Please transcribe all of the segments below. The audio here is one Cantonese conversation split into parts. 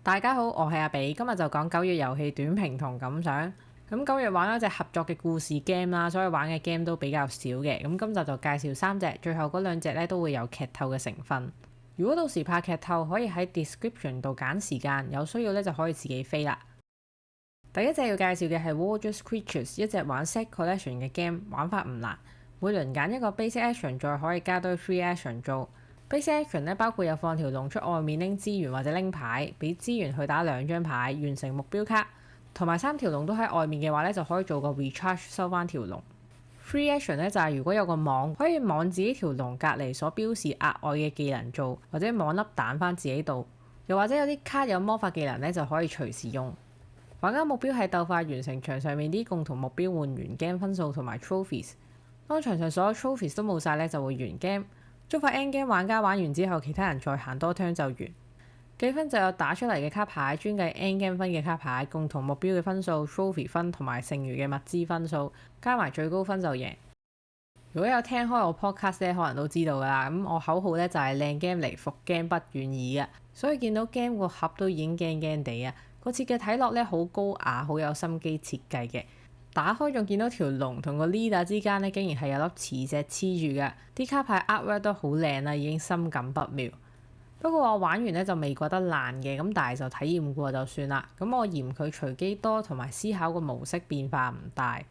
大家好，我係阿比，今日就講9月遊戲短評同感想。咁9月玩咗隻合作嘅故事 game 啦，所以玩嘅 game 都比較少嘅。咁今集就介紹3隻，最後嗰2隻咧都會有劇透嘅成分。如果到時怕劇透，可以喺 description 度揀時間，有需要咧就可以自己飛啦。第一隻要介紹嘅係 Wordless Creatures， 一隻玩 set collection 嘅 game， 玩法唔難，每輪揀一個 basic action， 再可以加堆 free action 做。basic action 咧包括有放條龍出外面拎資源或者拎牌，俾資源去打2張牌，完成目標卡，同埋3條龍都喺外面嘅話咧，就可以做個 recharge 收翻條龍。free action 咧就係如果有個網，可以網自己條龍隔離所標示額外嘅技能做，或者網粒彈翻自己度，又或者有啲卡有魔法技能咧就可以隨時用。玩家目標係鬥快完成場上面啲共同目標，換完 game 分數同埋 trophies。當場上所有 trophies 都冇晒咧，就會完 game。觸發 end game 玩家玩完之後，其他人再行多 turn 就完。計分就有打出嚟嘅卡牌、專計 end game 分嘅卡牌、共同目標嘅分數、trophy 分同埋剩餘嘅物資分數，加埋最高分就贏。如果有聽開我 podcast 咧，可能都知道噶啦。咁我口號咧就係靚 game 嚟，服 game 不願意嘅。所以見到 game 個盒都已經驚驚地啊！個設計睇落咧好高雅，好有心機設計嘅。打開仲見到條龍同個 leader 之間咧，竟然係有粒磁石黐住嘅。啲卡牌 artwork 都好靚啦，已經深感不妙。不過我玩完咧就未覺得爛嘅，咁但係就體驗過就算啦。咁我嫌佢隨機多同埋思考個模式變化唔大。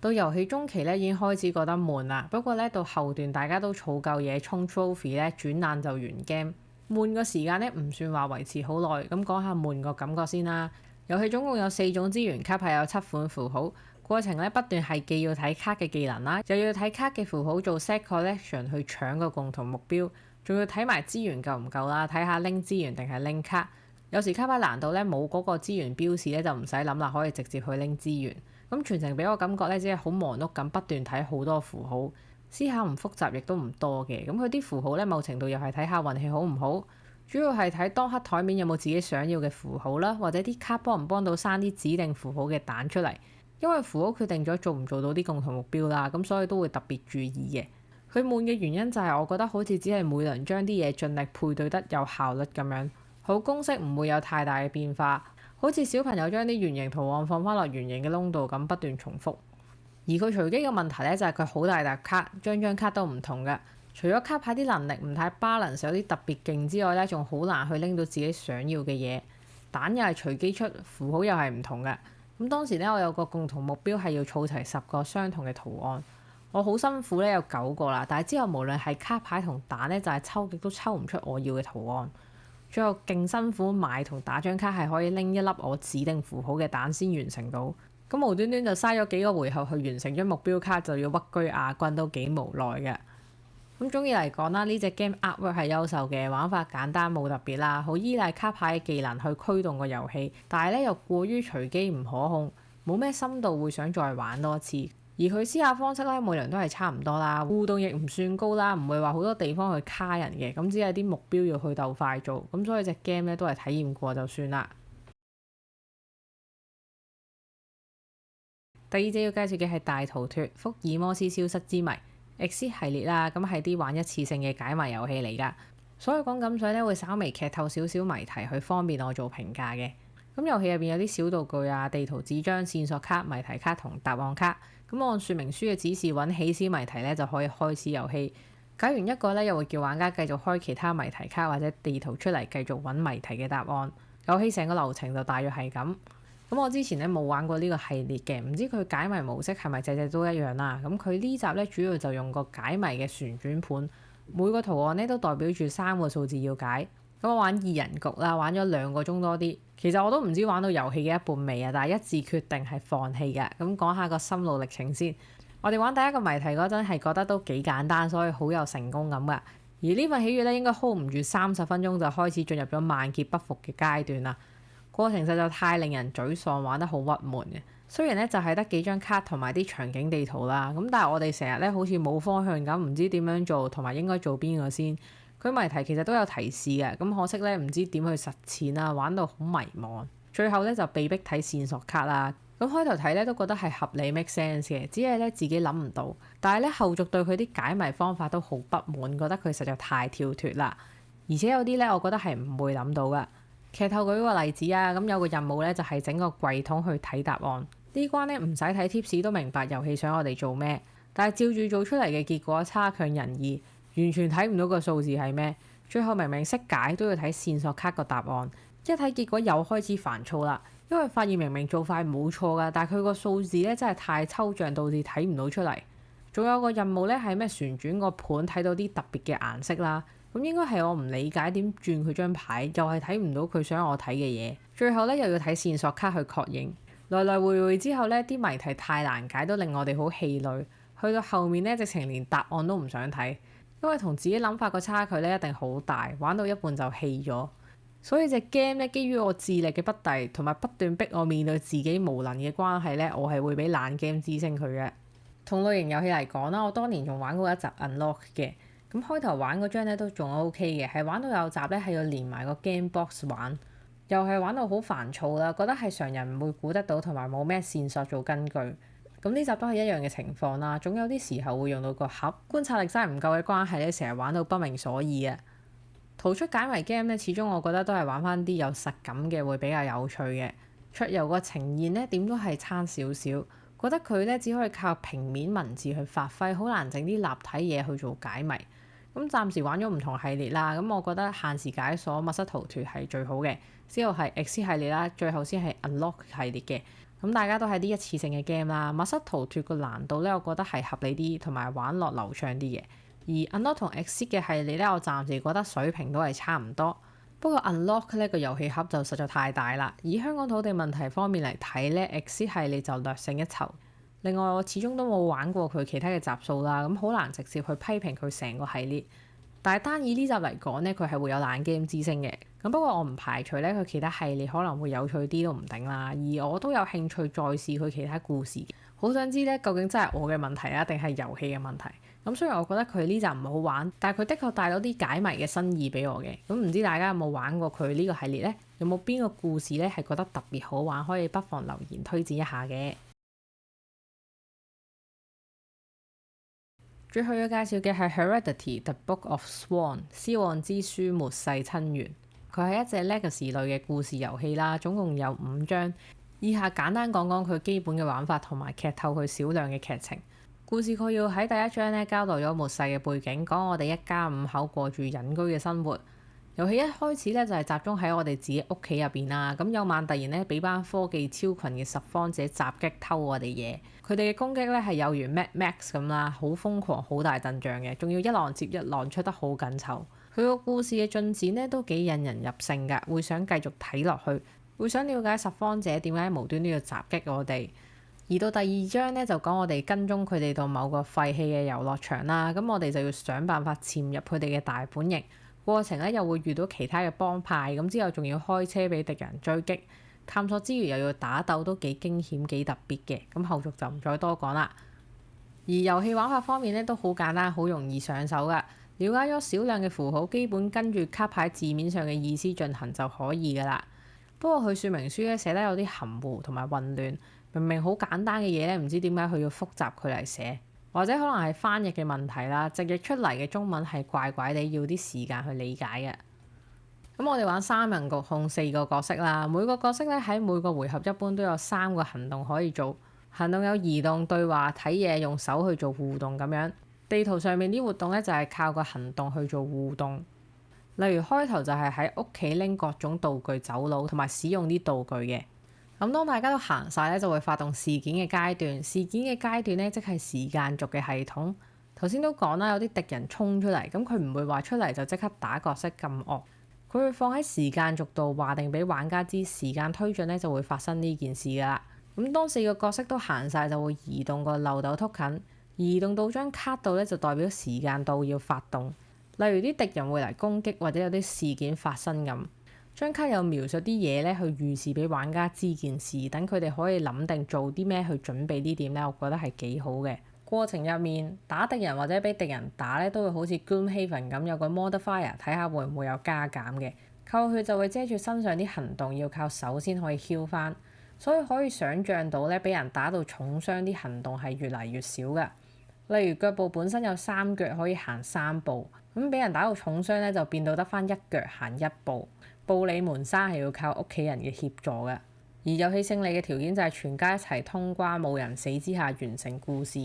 到遊戲中期咧已經開始覺得悶啦。不過咧到後段大家都儲夠嘢衝 trophy 咧，轉眼就完 game。悶個時間咧唔算話維持好耐。咁講下悶個感覺先啦。遊戲總共有4種資源卡牌，有7款符號。過程咧不斷係既要睇卡嘅技能啦，又要睇卡嘅符號做 set collection 去搶個共同目標，仲要睇埋資源夠唔夠啦，睇下拎資源定係拎卡。有時卡牌難度咧冇嗰個資源標示咧就唔使諗啦，可以直接去拎資源。咁全程俾我感覺咧只係好忙碌咁，不斷睇好多符號，思考唔複雜亦都唔多嘅。咁佢啲符號咧某程度又係睇下運氣好唔好，主要係睇當刻台面有冇自己想要嘅符號啦，或者啲卡幫唔幫到生啲指定符號嘅蛋出嚟。因為符號決定咗做唔做到啲共同目標啦，咁所以都會特別注意嘅。佢悶嘅原因就係我覺得好似只係每輪將啲嘢盡力配對得有效率咁樣，好公式唔會有太大嘅變化，好似小朋友將啲圓形圖案放翻落圓形嘅窿度咁不斷重複。而佢隨機嘅問題咧就係佢好大沓卡，張卡都唔同嘅。除咗卡牌啲能力唔太 balance 有啲特別勁之外咧，仲好難去拎到自己想要嘅嘢。蛋又係隨機出，符號又係唔同嘅。咁當時咧，我有個共同目標係要儲齊10個相同嘅圖案。我好辛苦咧，有9個啦。但係之後無論係卡牌同蛋咧，就係抽極都抽唔出我要嘅圖案。最後勁辛苦買同打張卡係可以拎一粒我指定符號嘅蛋先完成到。咁無端端就嘥咗幾個回合去完成咗目標卡，就要屈居亞軍都幾無奈嘅。咁總結嚟講啦，呢隻 game artwork 係優秀嘅，玩法簡單冇特別啦，好依賴卡牌嘅技能去驅動個遊戲，但係咧又過於隨機唔可控，冇咩深度會想再玩多次。而佢思考方式咧，每輪都係差唔多啦，互動亦唔算高啦，唔會話好多地方去卡人嘅，咁只係啲目標要去鬥快做，咁所以隻 game 咧都係體驗過就算啦。第2隻要介紹嘅係大逃脫福爾摩斯消失之謎。X 系列啦，咁係啲玩一次性嘅解謎遊戲嚟㗎，所以講感想咧會稍微劇透少少謎題，去方便我做評價嘅。咁遊戲入邊有啲小道具啊、地圖紙張、線索卡、謎題卡同答案卡，咁按說明書嘅指示揾起始謎題咧就可以開始遊戲。解完一個咧，又會叫玩家繼續開其他謎題卡或者地圖出嚟，繼續揾謎題嘅答案。遊戲成個流程就大約係咁。咁我之前咧冇玩過呢個系列嘅，唔知佢解謎模式係咪隻隻都一樣啦。咁佢呢集咧主要就用個解謎嘅旋轉盤，每個圖案咧都代表住3個數字要解。咁我玩2人局啦，玩咗2個鐘多啲。其實我都唔知玩到遊戲嘅一半未啊，但係一致決定係放棄嘅。咁講下個心路歷程先。我哋玩第一個謎題嗰陣係覺得都幾簡單，所以好有成功感㗎。而呢份喜悅咧應該 hold 唔住30分鐘就開始進入咗萬劫不復嘅階段啦。過程實在太令人沮喪，玩得好鬱悶嘅。雖然咧就係得幾張卡同埋啲場景地圖啦，咁但係我哋成日咧好似冇方向咁，唔知點樣做同埋應該做邊個先。佢謎題其實都有提示嘅，咁可惜咧唔知點去實踐啦，玩到好迷茫。最後咧就被逼睇線索卡啦。咁開頭睇咧都覺得係合理 make sense 嘅，只係咧自己諗唔到。但係咧後續對佢啲解謎方法都好不滿，覺得佢實在太跳脫啦。而且有啲咧我覺得係唔會諗到㗎。劇透舉個例子啊，咁有個任務咧就係整個櫃桶去睇答案。呢關咧唔使睇 tips 都明白遊戲想我哋做咩，但係照住做出嚟嘅結果差強人意，完全睇唔到個數字係咩。最後明明識解都要睇線索卡個答案，一睇結果又開始煩躁啦，因為發現明明做法冇錯噶，但係佢個數字咧真係太抽象，導致睇唔到出嚟。仲有個任務咧係咩旋轉個盤睇到啲特別嘅顏色啦。咁應該係我唔理解點轉佢張牌，又係睇唔到佢想我睇嘅嘢。最後咧又要睇線索卡去確認，來來回回之後咧，啲謎題太難解，都令我哋好氣餒。去到後面咧，直情連答案都唔想睇，因為同自己諗法個差距咧一定好大，玩到一半就棄咗。所以隻 game 咧，基於我智力嘅不逮同埋不斷逼我面對自己無能嘅關係咧，我係會俾爛 game 之稱佢嘅。同類型遊戲嚟講啦，我當年仲玩過一集 Unlock 嘅。咁開頭玩嗰張咧都仲 OK 嘅，係玩到有集咧係要連埋個 game box 玩，又係玩到好煩躁啦，覺得係常人唔會估得到，同埋冇咩線索做根據。咁呢集都係一樣嘅情況啦，總有啲時候會用到個盒，觀察力真係唔夠嘅關係咧，成日玩到不明所以啊。逃出解謎 game 咧，始終我覺得都係玩翻啲有實感嘅會比較有趣嘅。桌遊個呈現咧點都係差少少，覺得佢咧只可以靠平面文字去發揮，好難整啲立體嘢去做解謎。咁暫時玩咗唔同系列啦，咁我覺得限時解鎖密室逃脫係最好嘅，之後係 X 系列啦，最後先係 Unlock 系列嘅。咁大家都係啲一次性嘅 game 啦，密室逃脫個難度咧，我覺得係合理啲，同埋玩落流暢啲嘅。而 Unlock 同 X 嘅系列咧，我暫時覺得水平都係差唔多。不過 Unlock 呢個遊戲盒就實在太大啦，以香港土地問題方面嚟睇咧，X 系列就略勝一籌。另外，我始終都冇玩過佢其他嘅集數啦，咁好難直接去批評佢成個系列。但係單以呢集嚟講呢，佢係會有爛 game 之星嘅。咁不過我唔排除咧，佢其他系列可能會有趣啲都唔定啦。而我都有興趣再試佢其他故事，好想知咧究竟真係我嘅問題啊，定係遊戲嘅問題？咁雖然我覺得佢呢集唔好玩，但係佢的確帶到啲解謎嘅新意俾我嘅。咁唔知大家有冇玩過佢呢個系列呢？有冇邊個故事咧係覺得特別好玩，可以不妨留言推薦一下嘅。最後要介紹嘅係 Heredity: The Book of Sworn 屍왕之書末世親緣。佢係一隻 Legacy 類嘅故事遊戲啦，總共有5章。以下簡單講講佢基本嘅玩法同埋劇透佢少量嘅劇情。故事概要喺第一章咧交代咗末世嘅背景，講我哋一家5口過住隱居嘅生活。遊戲一開始咧就係集中喺我哋自己屋企入邊啦。咁有晚突然咧俾班科技超群嘅拾荒者襲擊偷我哋嘢，佢哋嘅攻擊咧係有如 Mad Max 咁啦，好瘋狂，好大陣仗嘅，仲要一浪接一浪出得好緊湊。佢個故事嘅進展咧都幾引人入勝㗎，會想繼續睇落去，會想了解拾荒者點解無端端要襲擊我哋。而到第2章咧就講我哋跟蹤佢哋到某個廢棄嘅遊樂場啦，咁我哋就要想辦法潛入佢哋嘅大本營。過程咧又會遇到其他嘅幫派，咁之後仲要開車俾敵人追擊，探索之餘又要打鬥，都幾驚險幾特別嘅。咁後續就唔再多講啦。而遊戲玩法方面咧都好簡單，好容易上手噶。了解咗少量嘅符號，基本跟住卡牌字面上嘅意思進行就可以噶啦。不過佢說明書咧寫得有啲含糊同埋混亂，明明好簡單嘅嘢咧，唔知點解佢要複雜佢嚟寫。或者可能係翻譯嘅問題啦，直譯出嚟嘅中文係怪怪地，要啲時間去理解嘅。咁我哋玩3人局控4個角色啦，每個角色咧喺每個回合一般都有3個行動可以做。行動有移動、對話、睇嘢、用手去做互動咁樣。地圖上面啲活動咧就係靠個行動去做互動。例如開頭就係喺屋企拎各種道具走佬，同埋使用啲道具嘅。咁當大家都行晒咧，就會發動事件嘅階段。事件嘅階段咧，即係時間軸嘅系統。頭先都講啦，有啲敵人衝出嚟，咁佢唔會話出嚟就即刻打角色咁惡，佢會放喺時間軸度話定俾玩家知，時間推進咧就會發生呢件事噶啦。咁當4個角色都行晒，就會移動個漏斗凸近，移動到張卡度咧就代表時間到要發動。例如啲敵人會嚟攻擊，或者有啲事件發生咁。張卡有描述啲嘢咧，去預示俾玩家知件事，等佢哋可以諗定做啲咩去準備啲點咧，我覺得係幾好嘅。過程入面打敵人或者俾敵人打咧，都會好似 Gloomhaven 咁有個 modifier，睇下會唔會有加減嘅。扣血就會遮住身上啲行動，要靠手先可以 heal 翻，所以可以想像到咧，俾人打到重傷啲行動係越嚟越少㗎。例如腳步本身有3腳可以行3步，咁俾人打到重傷咧就變到得翻1腳行1步。報你門生係要靠屋企人嘅協助嘅。而遊戲勝利嘅條件就係全家一齊通關，冇人死之下完成故事。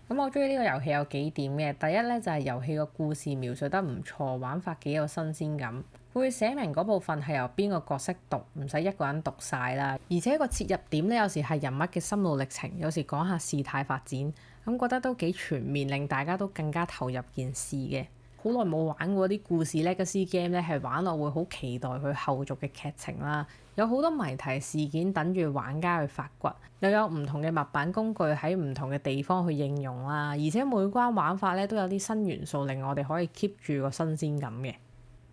咁我中意呢個遊戲有幾點嘅。第一咧就係遊戲個故事描述得唔錯，玩法幾有新鮮感。會寫明嗰部分係由邊個角色讀，唔使一個人讀晒啦。而且個切入點咧有時係人物嘅心路歷程，有時講下事態發展，咁覺得都幾全面，令大家都更加投入件事嘅。好耐冇玩過啲故事 Legacy game 咧，係玩落會好期待佢後續嘅劇情啦。有好多謎題事件等住玩家去發掘，又有唔同嘅物品工具喺唔同嘅地方去應用啦。而且每關玩法咧都有啲新元素，令我哋可以 keep 住個新鮮感嘅。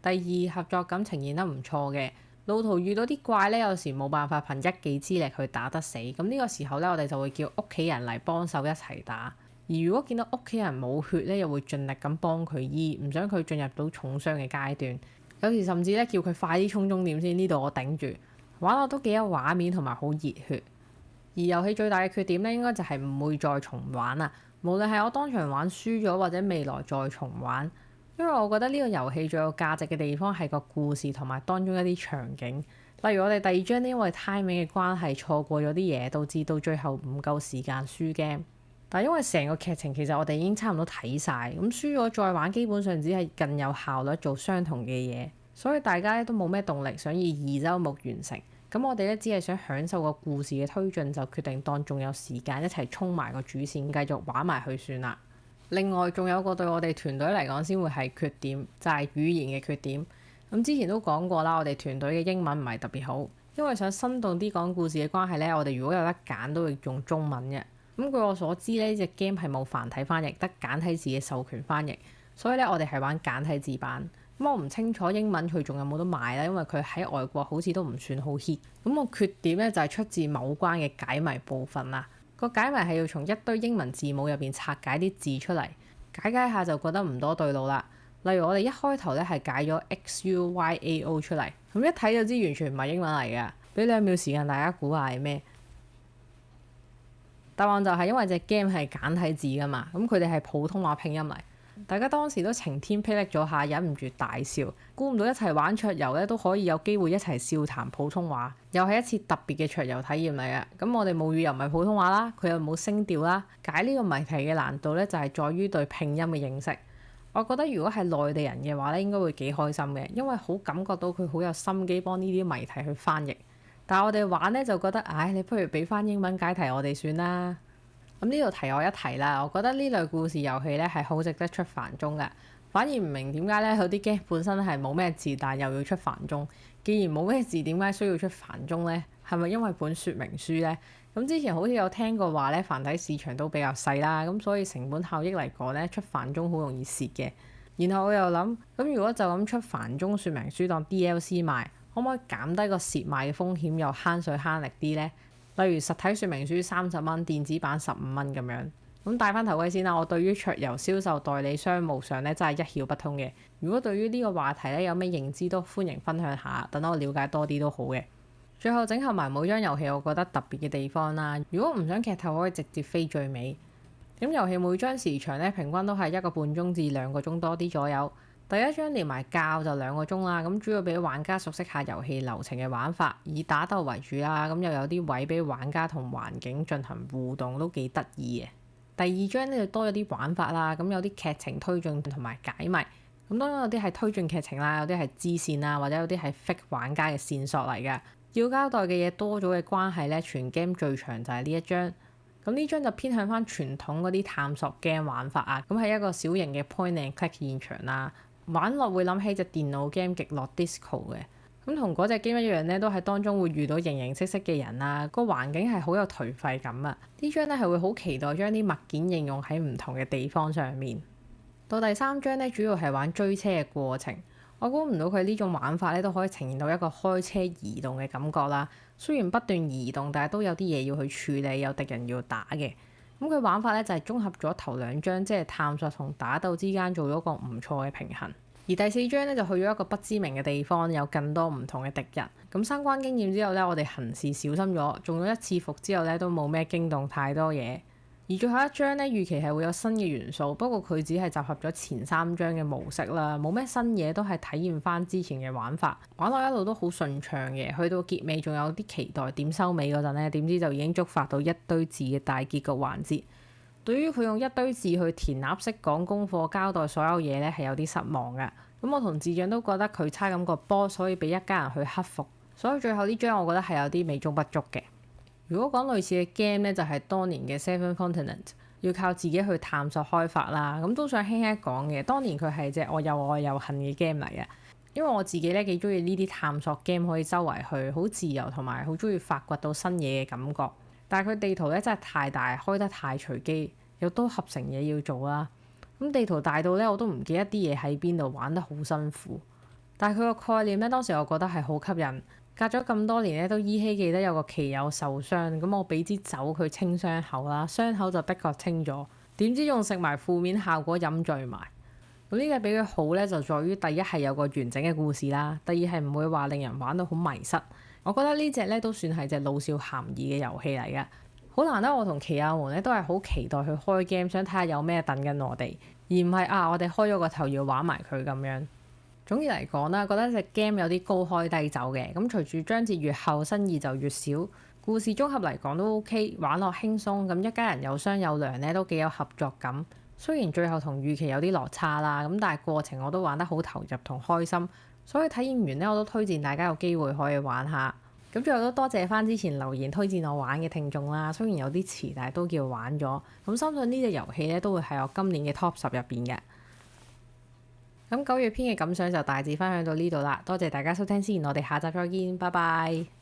第二，合作感呈現得唔錯嘅。路途遇到啲怪咧，有時冇辦法憑一己之力去打得死，咁呢個時候咧，我哋就會叫屋企人嚟幫手一齊打。而如果見到屋企人冇血咧，又會盡力咁幫佢醫，唔想佢進入到重傷嘅階段。有時甚至咧叫佢快啲衝終點先，呢度我頂住。玩落都幾有畫面同埋好熱血。而遊戲最大嘅缺點咧，應該就係唔會再重玩啦。無論係我當場玩輸咗，或者未來再重玩。因為我覺得呢個遊戲最有價值嘅地方係個故事同埋當中一啲場景，例如我哋第二章因為 timing 嘅關係錯過咗啲嘢，導致到最後唔夠時間輸 game。但係因為成個劇情其實我哋已經差唔多睇晒，咁輸咗再玩基本上只係更有效率做相同嘅嘢，所以大家咧都冇咩動力想以2週目完成。咁我哋咧只係想享受個故事嘅推進，就決定當仲有時間一齊衝埋個主線，繼續玩埋去算啦。另外仲有個對我哋團隊嚟講先會係缺點，就係語言嘅缺點。咁之前都講過啦，我哋團隊嘅英文唔係特別好，因為想生動啲講故事嘅關係咧，我哋如果有得揀都會用中文嘅。咁據我所知咧，呢隻 game 係冇繁體翻譯，得簡體字嘅授權翻譯，所以咧我哋係玩簡體字版。咁我唔清楚英文佢仲有冇得賣啦，因為佢喺外國好似都唔算好 hit。咁個缺點咧就係出自某關嘅解謎部分啦。個解謎係要從一堆英文字母入邊拆解啲字出嚟，解下就覺得唔多對路啦。例如我哋一開頭咧係解咗 XUYAO 出嚟，咁一睇就知完全唔係英文嚟㗎。俾2秒時間大家估下係咩？答案就係因為隻 game 係簡體字㗎嘛，咁佢哋係普通話拼音嚟。大家當時都晴天霹靂咗下，忍唔住大笑。估唔到一齊玩桌遊咧都可以有機會一齊笑談普通話，又係一次特別嘅桌遊體驗嚟嘅。咁我哋母語又唔係普通話啦，佢又冇聲調啦，解呢個謎題嘅難度咧就係在於對拼音嘅認識。我覺得如果係內地人嘅話咧，應該會幾開心嘅，因為好感覺到佢好有心機幫呢啲謎題去翻譯。但係我哋玩咧就覺得，唉，你不如俾翻英文解題我哋算啦。咁呢度提我一提啦，我覺得呢類故事遊戲咧係好值得出繁中嘅。反而唔明點解咧有啲 game 本身係冇咩字，但又要出繁中。既然冇咩字，點解需要出繁中咧？係咪因為本說明書咧？咁之前好似有聽過話咧，繁體市場都比較細啦，咁所以成本效益嚟講咧，出繁中好容易蝕嘅。然後我又諗，咁如果就咁出繁中說明書當 DLC 賣，可唔可以減低個蝕賣嘅風險，又慳水慳力啲咧？例如實體說明書30蚊，電子版15蚊咁樣。咁戴翻頭盔先啦，我對於桌遊銷售代理商務上咧真係一竅不通嘅。如果對於呢個話題咧有咩認知都歡迎分享下，等我了解多啲都好嘅。最後整合埋每張遊戲我覺得特別嘅地方啦。如果唔想劇透，可以直接飛最尾。咁遊戲每張時長咧平均都係1個半鐘至2個鐘多啲左右。第一章連埋教就2個鐘啦，咁主要俾玩家熟悉下遊戲流程嘅玩法，以打鬥為主啦。咁又有啲位俾玩家同環境進行互動，都幾得意嘅。第二章呢就多咗啲玩法啦，咁有啲劇情推進同埋解謎。咁當然有啲係推進劇情啦，有啲係支線啦，或者有啲係 fake 玩家嘅線索嚟嘅。要交代嘅嘢多咗嘅關係咧，全 game 最長就係呢一章。咁呢章就偏向翻傳統嗰啲探索 game 玩法啊，咁係一個小型嘅 point and click 現場啦。玩落會諗起隻電腦 game《極樂 Disco》嘅，咁同嗰隻 game 一樣咧，都喺當中會遇到形形色色嘅人啊，個環境係好有頹廢感啊！呢章咧係會好期待將啲物件應用喺唔同嘅地方上面。到第3章咧，主要係玩追車嘅過程。我估唔到佢呢種玩法咧都可以呈現到一個開車移動嘅感覺啦。雖然不斷移動，但係都有啲嘢要去處理，有敵人要打嘅。咁佢玩法咧就係綜合咗頭2章，即係探索同打鬥之間做咗個唔錯嘅平衡。而第4章咧就去咗一個不知名嘅地方，有更多唔同嘅敵人。咁3關經驗之後咧，我哋行事小心咗，中咗1次伏之後咧都冇咩驚動太多嘢。而最後一章咧，預期係會有新嘅元素，不過佢只係集合咗前3章嘅模式啦，冇咩新嘢，都係體驗翻之前嘅玩法，玩落一路都好順暢嘅。去到結尾仲有啲期待點收尾嗰陣咧，點知就已經觸發到一堆字嘅大結局環節。對於佢用一堆字去填鴨式講功課交代所有嘢咧，係有啲失望嘅。咁我同智障都覺得佢差咁個波，所以俾一家人去克服。所以最後呢章我覺得係有啲美中不足嘅。如果講類似嘅 game 咧，就係當年嘅 Seven Continent， 要靠自己去探索開發啦。咁都想輕輕講嘅，當年佢係隻我又愛又恨嘅 game 嚟嘅。因為我自己咧幾中意呢啲探索 game，可以周圍去好自由，同埋好中意發掘到新嘢嘅感覺。但係佢地圖咧真係太大，開得太隨機，有多合成嘢要做啦。咁地圖大到咧我都唔記得啲嘢喺邊度，玩得好辛苦。但係佢個概念咧，當時我覺得係好吸引。隔咗咁多年咧，都依稀記得有個棋友受傷，咁我俾支酒佢清傷口啦，傷口就的確清咗。點知仲食埋負面效果飲醉埋。咁呢隻比佢好咧，就在於第一係有個完整嘅故事啦，第二係唔會話令人玩到好迷失。我覺得呢隻咧都算係隻老少咸宜嘅遊戲嚟嘅。好難得我同棋友們咧都係好期待去開 game，想睇下有咩等緊我哋，而唔係我哋開咗個頭要玩埋佢咁樣。總結嚟講啦，覺得隻 game 有啲高開低走嘅，咁隨住章節越後，新意就越少。故事綜合嚟講都 OK，玩落輕鬆，咁一家人有商有量咧，都幾有合作感。雖然最後同預期有啲落差啦，咁但係過程我都玩得好投入同開心，所以體驗完咧我都推薦大家有機會可以玩下。咁最後都多謝翻之前留言推薦我玩嘅聽眾啦，雖然有啲遲，但係都叫玩咗。咁相信呢隻遊戲咧都會係我今年嘅 Top 10入邊嘅。咁9月篇嘅感想就大致分享到呢度啦，多謝大家收聽先，我哋下集再見，拜拜。